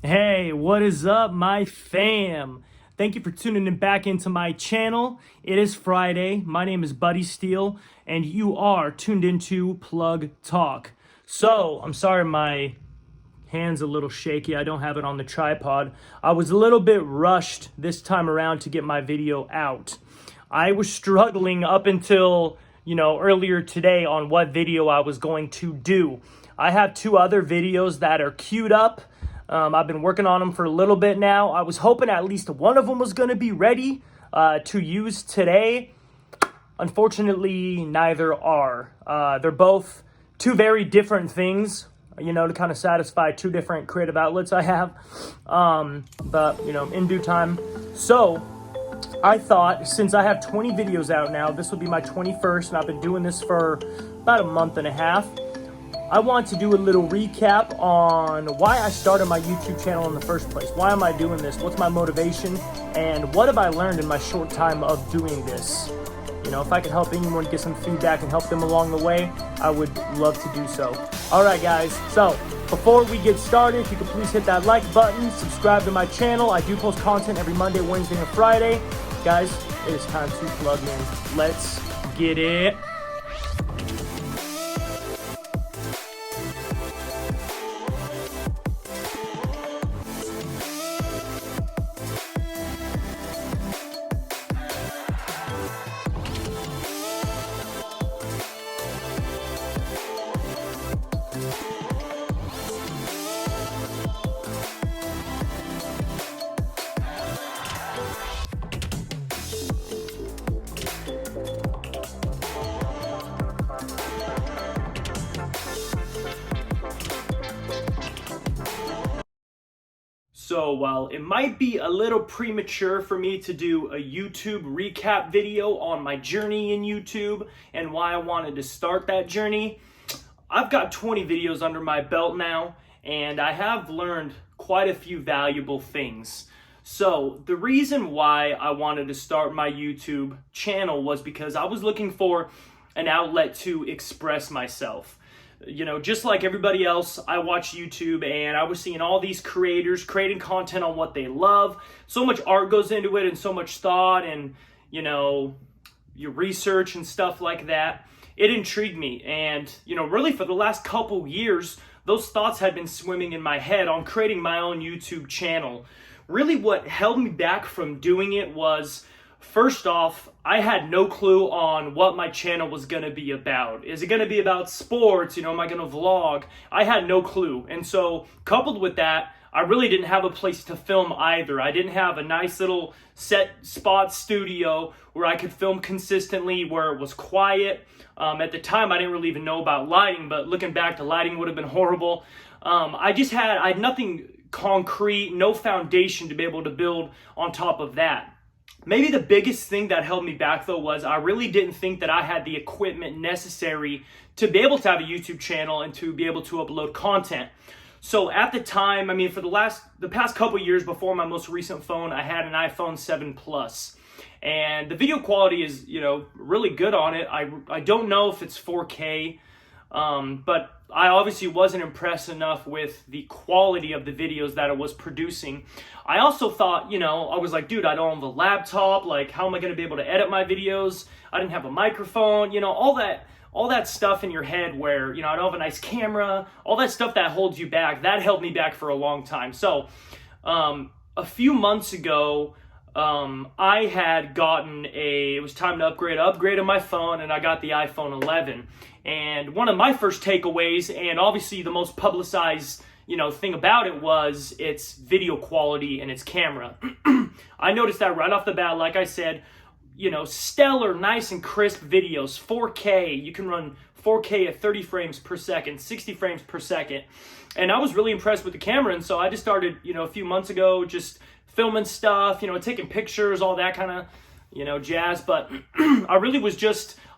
Hey, what is up, my fam? Thank you for tuning in back into my channel. It is Friday. My name is Buddy Steele, and you are tuned into Plug Talk. So, I'm sorry my hand's a little shaky. I don't have it on the tripod. I was a little bit rushed this time around to get my video out. I was struggling up until, earlier today on what video I was going to do. I have two other videos that are queued up. I've been working on them for a little bit now. I was hoping at least one of them was going to be ready to use today. Unfortunately, neither are. They're both two very different things, to kind of satisfy two different creative outlets I have. But, in due time. So, I thought since I have 20 videos out now, this will be my 21st, and I've been doing this for about a month and a half. I want to do a little recap on why I started my YouTube channel in the first place. Why am I doing this? What's my motivation? And what have I learned in my short time of doing this? If I can help anyone get some feedback and help them along the way, I would love to do so. All right, guys. So before we get started, if you could please hit that like button, subscribe to my channel. I do post content every Monday, Wednesday, and Friday. Guys, it is time to plug in. Let's get it. So while it might be a little premature for me to do a YouTube recap video on my journey in YouTube and why I wanted to start that journey, I've got 20 videos under my belt now, and I have learned quite a few valuable things. So the reason why I wanted to start my YouTube channel was because I was looking for an outlet to express myself. Just like everybody else, I watch YouTube, and I was seeing all these creators creating content on what they love. So much art goes into it and so much thought and, your research and stuff like that. It intrigued me. And, really for the last couple years, those thoughts had been swimming in my head on creating my own YouTube channel. Really what held me back from doing it was, first off, I had no clue on what my channel was going to be about. Is it going to be about sports? Am I going to vlog? I had no clue. And so coupled with that, I really didn't have a place to film either. I didn't have a nice little set spot studio where I could film consistently, where it was quiet. At the time, I didn't really even know about lighting, but looking back, the lighting would have been horrible. I had nothing concrete, no foundation to be able to build on top of that. Maybe the biggest thing that held me back, though, was I really didn't think that I had the equipment necessary to be able to have a YouTube channel and to be able to upload content. So at the time, for the past couple years before my most recent phone, I had an iPhone 7 Plus. And the video quality is, really good on it. I don't know if it's 4K, but I obviously wasn't impressed enough with the quality of the videos that it was producing. I also thought, I was like, dude, I don't have a laptop. Like, how am I going to be able to edit my videos? I didn't have a microphone, all that stuff in your head where, I don't have a nice camera, all that stuff that holds you back. That held me back for a long time. So, a few months ago, I had gotten it was time to upgrade on my phone, and I got the iPhone 11. And one of my first takeaways, and obviously the most publicized, thing about it, was its video quality and its camera. I noticed that right off the bat. Like I said, stellar, nice and crisp videos, 4K. You can run 4K at 30 frames per second, 60 frames per second. And I was really impressed with the camera, and so I just started, a few months ago, just filming stuff, taking pictures, all that kind of, jazz. But I really was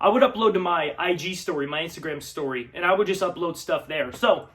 I would upload to my IG story, my Instagram story, and I would just upload stuff there. So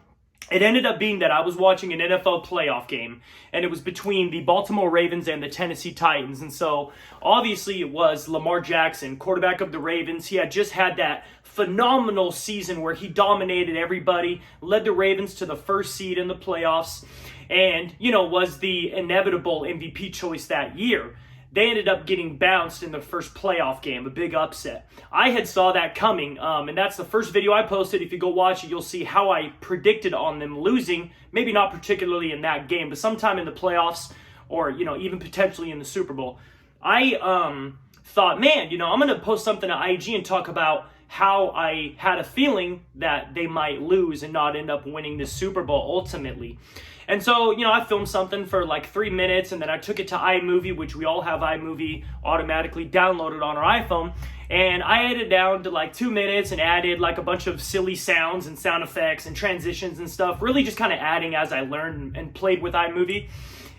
it ended up being that I was watching an NFL playoff game, and it was between the Baltimore Ravens and the Tennessee Titans. And so obviously it was Lamar Jackson, quarterback of the Ravens. He had just had that phenomenal season where he dominated everybody, led the Ravens to the first seed in the playoffs. and, was the inevitable MVP choice that year. They ended up getting bounced in the first playoff game, a big upset. I had saw that coming, and that's the first video I posted. If you go watch it, you'll see how I predicted on them losing, maybe not particularly in that game, but sometime in the playoffs or, even potentially in the Super Bowl. I thought, man, I'm going to post something to IG and talk about how I had a feeling that they might lose and not end up winning the Super Bowl ultimately. And so, I filmed something for like 3 minutes, and then I took it to iMovie, which we all have iMovie automatically downloaded on our iPhone. And I edited down to like 2 minutes and added like a bunch of silly sounds and sound effects and transitions and stuff, really just kind of adding as I learned and played with iMovie.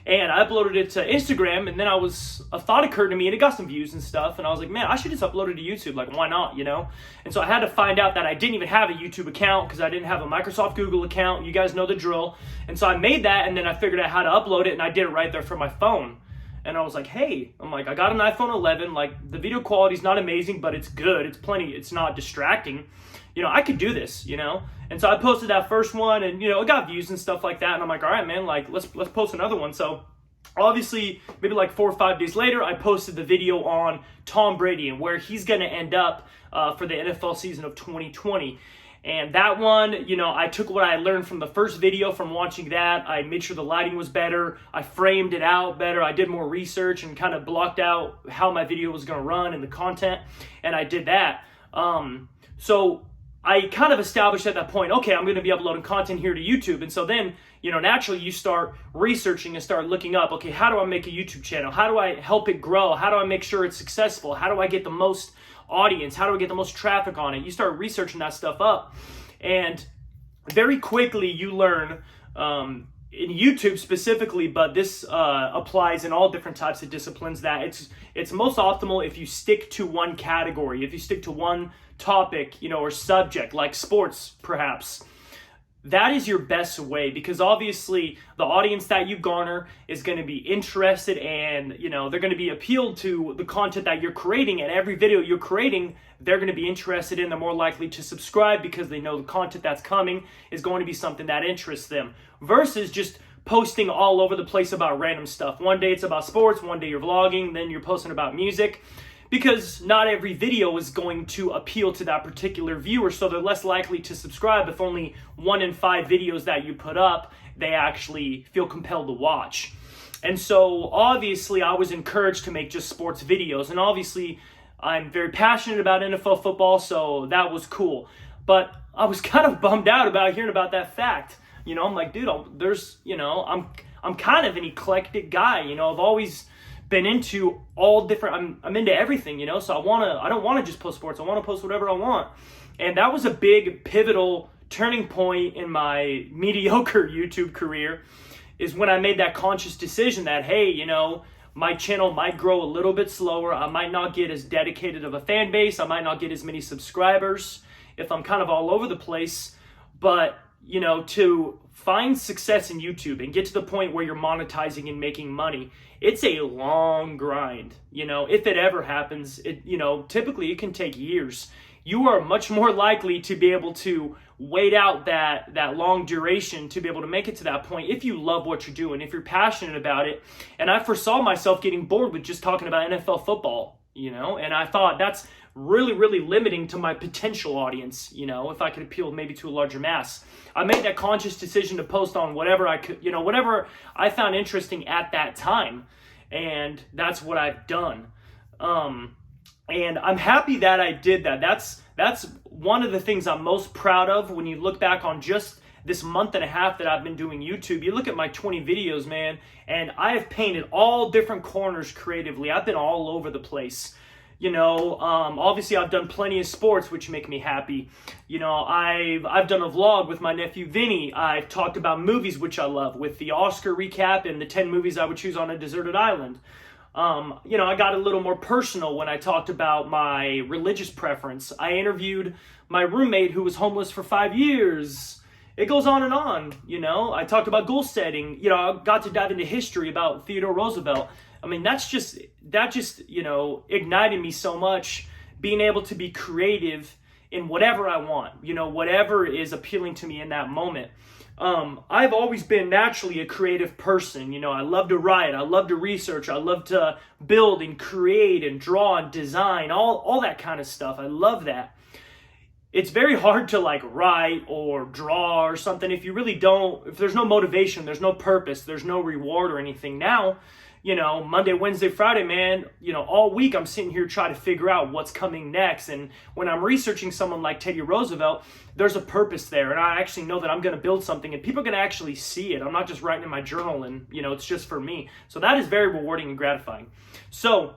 And I uploaded it to Instagram, and then a thought occurred to me, and it got some views and stuff, and I was like, man, I should just upload it to YouTube, like, why not, And so I had to find out that I didn't even have a YouTube account, because I didn't have a Microsoft Google account. You guys know the drill. And so I made that, and then I figured out how to upload it, and I did it right there from my phone. And I was like, hey, I got an iPhone 11, like, the video quality's not amazing, but it's good, it's not distracting. I could do this, And so I posted that first one, and, it got views and stuff like that. And I'm like, all right, man, like, let's post another one. So obviously, maybe like 4 or 5 days later, I posted the video on Tom Brady and where he's going to end up for the NFL season of 2020. And that one, I took what I learned from the first video from watching that. I made sure the lighting was better. I framed it out better. I did more research and kind of blocked out how my video was going to run and the content. And I did that. So I kind of established at that point, okay, I'm going to be uploading content here to YouTube. And so then, naturally you start researching and start looking up, okay, how do I make a YouTube channel? How do I help it grow? How do I make sure it's successful? How do I get the most audience? How do I get the most traffic on it? You start researching that stuff up. And very quickly you learn, in YouTube specifically, but this applies in all different types of disciplines, that it's most optimal if you stick to one category, if you stick to one topic, or subject, like sports perhaps. That is your best way, because obviously the audience that you garner is going to be interested, and they're going to be appealed to the content that you're creating, and every video you're creating they're going to be interested in. They're more likely to subscribe because they know the content that's coming is going to be something that interests them, versus just posting all over the place about random stuff. One day it's about sports, one day you're vlogging, then you're posting about music, because not every video is going to appeal to that particular viewer, so they're less likely to subscribe if only 1 in 5 videos that you put up they actually feel compelled to watch. And so obviously I was encouraged to make just sports videos, and obviously I'm very passionate about NFL football, so that was cool. But I was kind of bummed out about hearing about that fact. I'm like, dude, I'm kind of an eclectic guy. I've always been into all different, I'm into everything, so I don't want to just post sports. I want to post whatever I want. And that was a big pivotal turning point in my mediocre YouTube career, is when I made that conscious decision that, hey, my channel might grow a little bit slower. I might not get as dedicated of a fan base. I might not get as many subscribers if I'm kind of all over the place. But, to find success in YouTube and get to the point where you're monetizing and making money, it's a long grind. If it ever happens, typically it can take years. You are much more likely to be able to wait out that long duration to be able to make it to that point if you love what you're doing, if you're passionate about it. And I foresaw myself getting bored with just talking about NFL football, and I thought that's really, really limiting to my potential audience, if I could appeal maybe to a larger mass. I made that conscious decision to post on whatever I could, whatever I found interesting at that time. And that's what I've done. And I'm happy that I did that. That's one of the things I'm most proud of when you look back on just this month and a half that I've been doing YouTube. You look at my 20 videos, man, and I have painted all different corners creatively. I've been all over the place. Obviously I've done plenty of sports, which make me happy. I've done a vlog with my nephew Vinny. I've talked about movies, which I love, with the Oscar recap and the 10 movies I would choose on a deserted island. I got a little more personal when I talked about my religious preference. I interviewed my roommate who was homeless for 5 years. It goes on and on, I talked about goal setting. I got to dive into history about Theodore Roosevelt. That just ignited me so much, being able to be creative in whatever I want, whatever is appealing to me in that moment. I've always been naturally a creative person. You know, I love to write, I love to research, I love to build and create and draw and design, all that kind of stuff. I love that. It's very hard to like write or draw or something if you really don't, if there's no motivation, there's no purpose, there's no reward or anything. Now, you know, Monday, Wednesday, Friday, man, you know, all week I'm sitting here trying to figure out what's coming next. And when I'm researching someone like Teddy Roosevelt, there's a purpose there. And I actually know that I'm going to build something and people are going to actually see it. I'm not just writing in my journal and, you know, it's just for me. So that is very rewarding and gratifying. So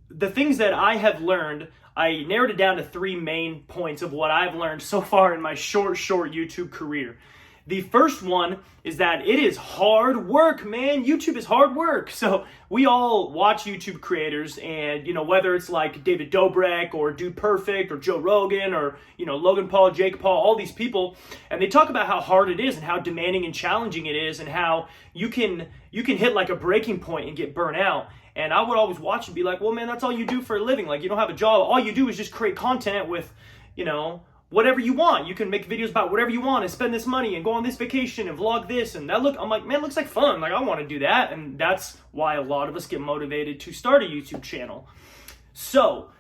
the things that I have learned, I narrowed it down to 3 main points of what I've learned so far in my short YouTube career. The first one is that it is hard work, man. YouTube is hard work. So we all watch YouTube creators and, you know, whether it's like David Dobrik or Dude Perfect or Joe Rogan or, you know, Logan Paul, Jake Paul, all these people, and they talk about how hard it is and how demanding and challenging it is and how you can hit like a breaking point and get burnt out. And I would always watch and be like, well, man, that's all you do for a living. Like, you don't have a job. All you do is just create content with, you know, whatever you want. You can make videos about whatever you want and spend this money and go on this vacation and vlog this and that. I'm like, man, it looks like fun. Like, I want to do that. And that's why a lot of us get motivated to start a YouTube channel. So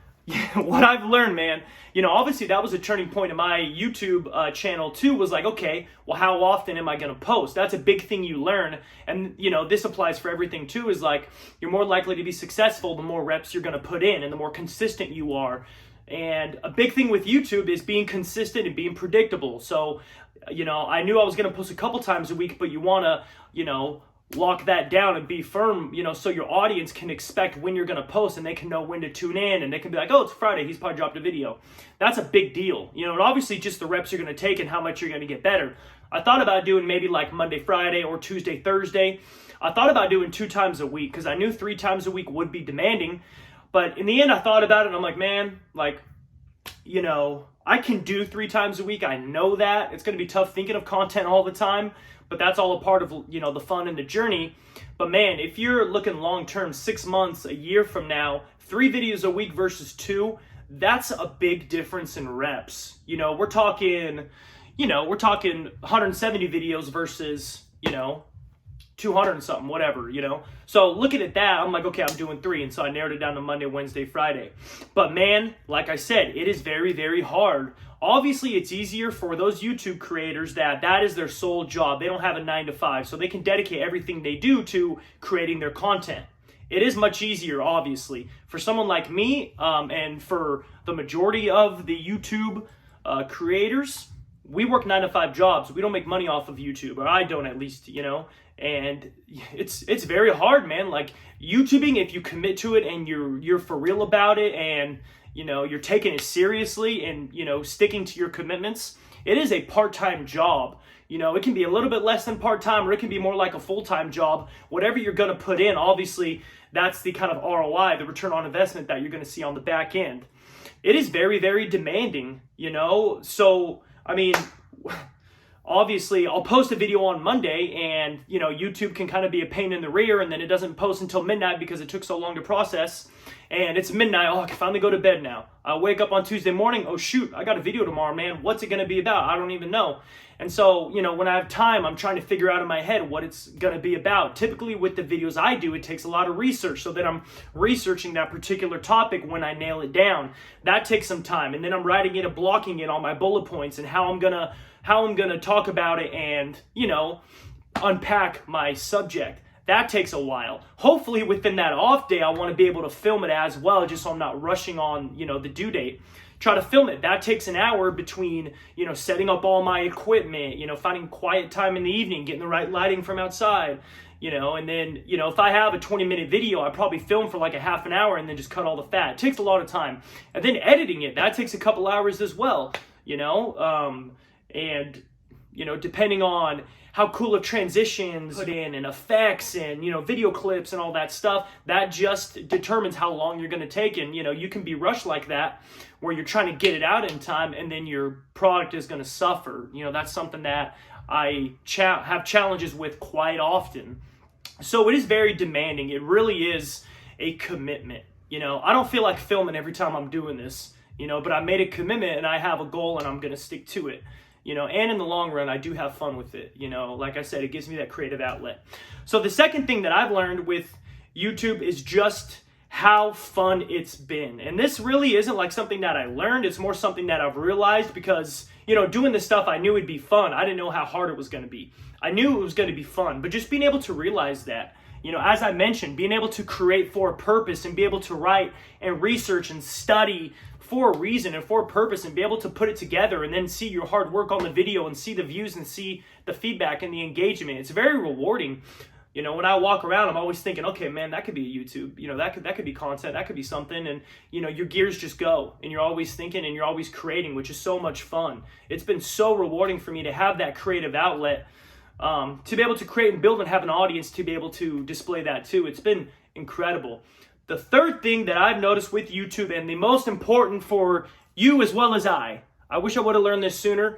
what I've learned, man, you know, obviously that was a turning point in my YouTube channel too, was like, okay, well, how often am I going to post? That's a big thing you learn. And, you know, this applies for everything too, is like, you're more likely to be successful the more reps you're going to put in and the more consistent you are. And a big thing with YouTube is being consistent and being predictable. So, you know, I knew I was going to post a couple times a week, but you want to, you know, lock that down and be firm, you know, so your audience can expect when you're going to post and they can know when to tune in and they can be like, oh, it's Friday, he's probably dropped a video. That's a big deal. You know, and obviously just the reps you're going to take and how much you're going to get better. I thought about doing maybe like Monday, Friday or Tuesday, Thursday. I thought about doing 2 times a week because I knew 3 times a week would be demanding. But in the end, I thought about it and I'm like, man, like, you know, I can do 3 times a week. I know that. It's going to be tough thinking of content all the time, but that's all a part of, you know, the fun and the journey. But man, if you're looking long-term, 6 months, a year from now, 3 videos a week versus 2, that's a big difference in reps. You know, we're talking 170 videos versus, you know, 200 and something, whatever, you know. So looking at that, I'm like, okay, I'm doing 3. And so I narrowed it down to Monday, Wednesday, Friday. But man, like I said, it is very, very hard. Obviously, it's easier for those YouTube creators that is their sole job. They don't have a 9 to 5, so they can dedicate everything they do to creating their content. It is much easier, obviously. For someone like me, and for the majority of the YouTube creators, we work 9 to 5 jobs. We don't make money off of YouTube, or I don't at least, you know. And it's very hard, man. Like YouTubing, if you commit to it and you're for real about it and, you know, you're taking it seriously and, you know, sticking to your commitments, it is a part-time job. You know, it can be a little bit less than part-time or it can be more like a full-time job. Whatever you're going to put in, obviously, that's the kind of ROI, the return on investment that you're going to see on the back end. It is very, very demanding, you know. So, I mean, obviously, I'll post a video on Monday and, you know, YouTube can kind of be a pain in the rear and then it doesn't post until midnight because it took so long to process. And it's midnight. Oh, I can finally go to bed now. I wake up on Tuesday morning. Oh, shoot, I got a video tomorrow, man. What's it going to be about? I don't even know. And so, you know, when I have time, I'm trying to figure out in my head what it's going to be about. Typically with the videos I do, it takes a lot of research so that I'm researching that particular topic when I nail it down. That takes some time. And then I'm writing it and blocking it on my bullet points and how I'm going to talk about it and, you know, unpack my subject. That takes a while. Hopefully within that off day, I want to be able to film it as well, just so I'm not rushing on, you know, the due date. Try to film it. That takes an hour between, you know, setting up all my equipment, you know, finding quiet time in the evening, getting the right lighting from outside, you know, and then, you know, if I have a 20-minute video, I probably film for like a half an hour and then just cut all the fat. It takes a lot of time. And then editing it, that takes a couple hours as well, you know, and, you know, depending on how cool of transitions in and effects and, you know, video clips and all that stuff, that just determines how long you're going to take. And, you know, you can be rushed like that where you're trying to get it out in time and then your product is going to suffer. You know, that's something that I have challenges with quite often. So it is very demanding. It really is a commitment. You know, I don't feel like filming every time I'm doing this, you know, but I made a commitment and I have a goal and I'm going to stick to it. and in the long run, I do have fun with it. Like I said, it gives me that creative outlet. So the second thing that I've learned with YouTube is just how fun it's been. And this really isn't like something that I learned. It's more something that I've realized because, doing this stuff, I knew it'd be fun. I didn't know how hard it was going to be. I knew it was going to be fun, but just being able to realize that, as I mentioned, being able to create for a purpose and be able to write and research and study for a reason and for a purpose and be able to put it together and then see your hard work on the video and see the views and see the feedback and the engagement. It's very rewarding. When I walk around, I'm always thinking, okay, man, that could be a YouTube, that could be content, that could be something. And, your gears just go and you're always thinking and you're always creating, which is so much fun. It's been so rewarding for me to have that creative outlet, to be able to create and build and have an audience to be able to display that too. It's been incredible. The third thing that I've noticed with YouTube, and the most important for you as well as I wish I would have learned this sooner.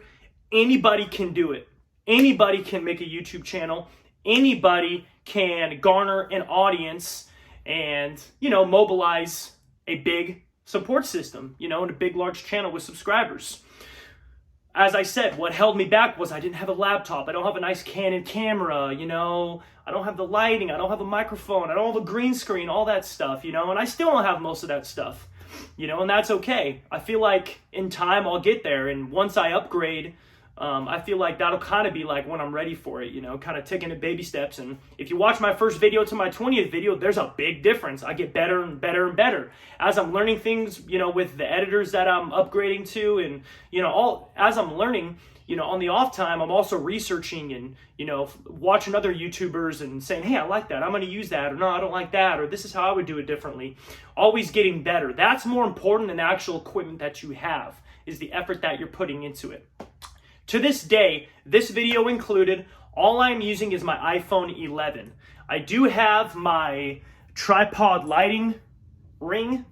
Anybody can do it. Anybody can make a YouTube channel. Anybody can garner an audience and, mobilize a big support system, and a big, large channel with subscribers. As I said, what held me back was I didn't have a laptop. I don't have a nice Canon camera, I don't have the lighting. I don't have a microphone. I don't have a green screen, all that stuff, and I still don't have most of that stuff, and that's okay. I feel like in time I'll get there. And once I upgrade, I feel like that'll kind of be like when I'm ready for it, kind of taking it baby steps. And if you watch my first video to my 20th video, there's a big difference. I get better and better and better as I'm learning things, with the editors that I'm upgrading to. And, as I'm learning, on the off time, I'm also researching and, watching other YouTubers and saying, hey, I like that. I'm going to use that. Or no, I don't like that. Or this is how I would do it differently. Always getting better. That's more important than the actual equipment that you have, is the effort that you're putting into it. To this day, this video included, all I'm using is my iPhone 11. I do have my tripod lighting ring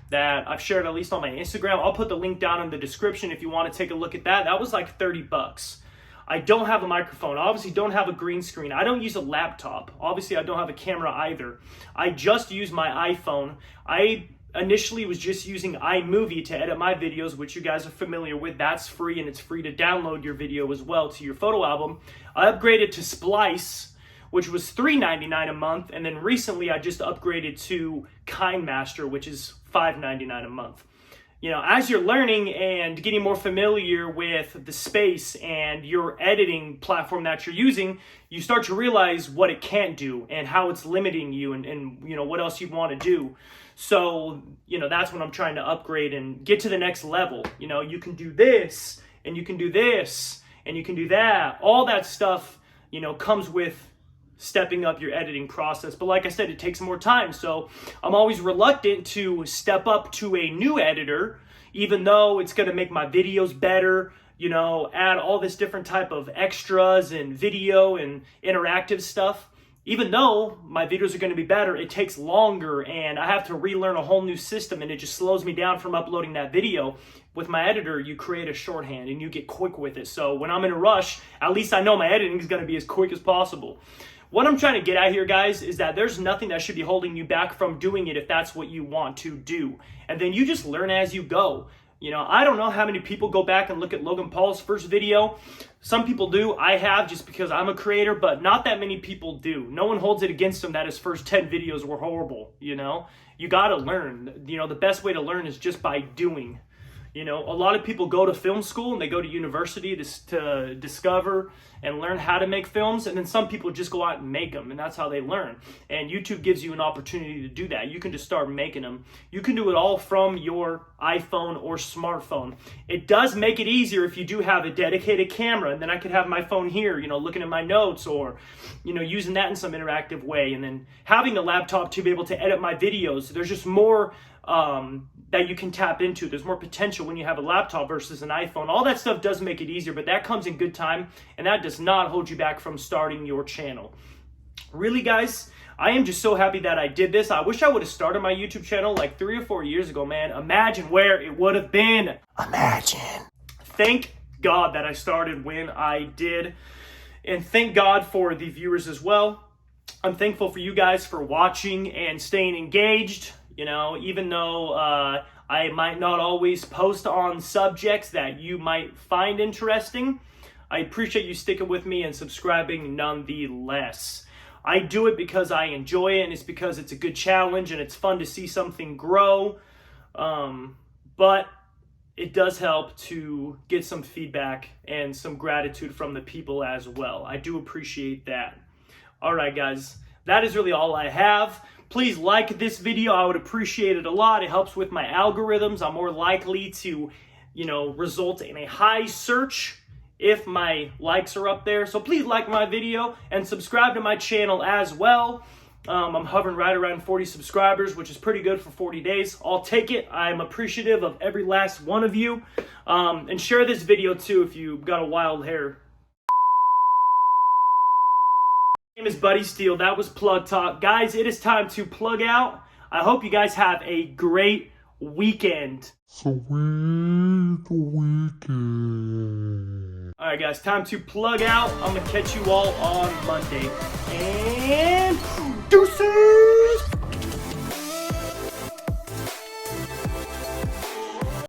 that I've shared at least on my Instagram. I'll put the link down in the description if you want to take a look at that. That was like $30. I don't have a microphone. I obviously don't have a green screen. I don't use a laptop. Obviously, I don't have a camera either. I just use my iPhone. I initially was just using iMovie to edit my videos, which you guys are familiar with. That's free, and it's free to download your video as well to your photo album. I upgraded to Splice, which was $3.99 a month, and then recently I just upgraded to KineMaster, which is $5.99 a month. As you're learning and getting more familiar with the space and your editing platform that you're using, you start to realize what it can't do and how it's limiting you and what else you want to do. So, that's when I'm trying to upgrade and get to the next level. You can do this and you can do this and you can do that. All that stuff, comes with stepping up your editing process. But like I said, it takes more time. So I'm always reluctant to step up to a new editor, even though it's going to make my videos better, add all this different type of extras and video and interactive stuff. Even though my videos are going to be better, it takes longer and I have to relearn a whole new system, and it just slows me down from uploading that video. With my editor, you create a shorthand and you get quick with it. So when I'm in a rush, at least I know my editing is going to be as quick as possible. What I'm trying to get at here, guys, is that there's nothing that should be holding you back from doing it if that's what you want to do. And then you just learn as you go. I don't know how many people go back and look at Logan Paul's first video. Some people do. I have, just because I'm a creator, but not that many people do. No one holds it against him that his first 10 videos were horrible, You got to learn. The best way to learn is just by doing. A lot of people go to film school and they go to university to discover and learn how to make films. And then some people just go out and make them, and that's how they learn. And YouTube gives you an opportunity to do that. You can just start making them. You can do it all from your iPhone or smartphone. It does make it easier if you do have a dedicated camera, and then I could have my phone here, looking at my notes, or, using that in some interactive way. And then having a laptop to be able to edit my videos. There's just more that you can tap into. There's more potential when you have a laptop versus an iPhone. All that stuff does make it easier, but that comes in good time, and that does not hold you back from starting your channel. Really, guys, I am just so happy that I did this. I wish I would have started my YouTube channel like 3 or 4 years ago, man. Imagine where it would have been. Imagine. Thank God that I started when I did, and thank God for the viewers as well. I'm thankful for you guys for watching and staying engaged. Even though I might not always post on subjects that you might find interesting, I appreciate you sticking with me and subscribing nonetheless. I do it because I enjoy it, and it's because it's a good challenge and it's fun to see something grow. But it does help to get some feedback and some gratitude from the people as well. I do appreciate that. All right, guys, that is really all I have. Please like this video. I would appreciate it a lot. It helps with my algorithms. I'm more likely to, result in a high search if my likes are up there. So please like my video and subscribe to my channel as well. I'm hovering right around 40 subscribers, which is pretty good for 40 days. I'll take it. I'm appreciative of every last one of you. And share this video too if you've got a wild hair. My name is Buddy Steele. That was Plug Talk. Guys, it is time to plug out. I hope you guys have a great weekend. Sweet weekend. Alright guys, time to plug out. I'm going to catch you all on Monday. And deuces!